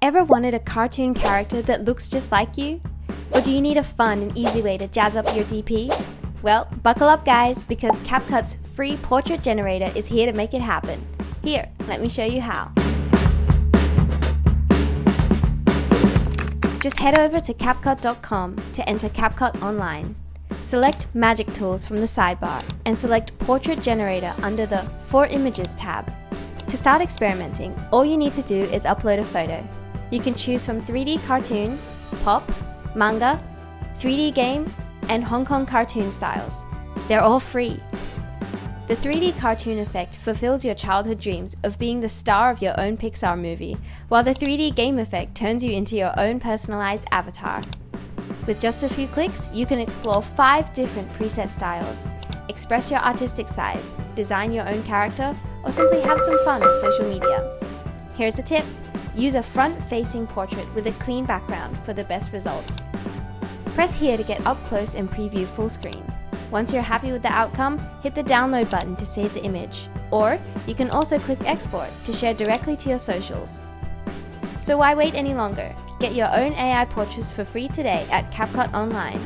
Ever wanted a cartoon character that looks just like you? Or do you need a fun and easy way to jazz up your DP? Well, buckle up guys, because CapCut's free portrait generator is here to make it happen. Here, let me show you how. Just head over to CapCut.com to enter CapCut Online. Select Magic Tools from the sidebar and select Portrait Generator under the For Images tab. To start experimenting, all you need to do is upload a photo. You can choose from 3D cartoon, pop, manga, 3D game, and Hong Kong cartoon styles. They're all free. The 3D cartoon effect fulfills your childhood dreams of being the star of your own Pixar movie, while the 3D game effect turns you into your own personalized avatar. With just a few clicks, you can explore 5 different preset styles, express your artistic side, design your own character, or simply have some fun on social media. Here's a tip: use a front-facing portrait with a clean background for the best results. Press here to get up close and preview full screen. Once you're happy with the outcome, hit the download button to save the image, or you can also click export to share directly to your socials. So why wait any longer? Get your own AI portraits for free today at CapCut Online.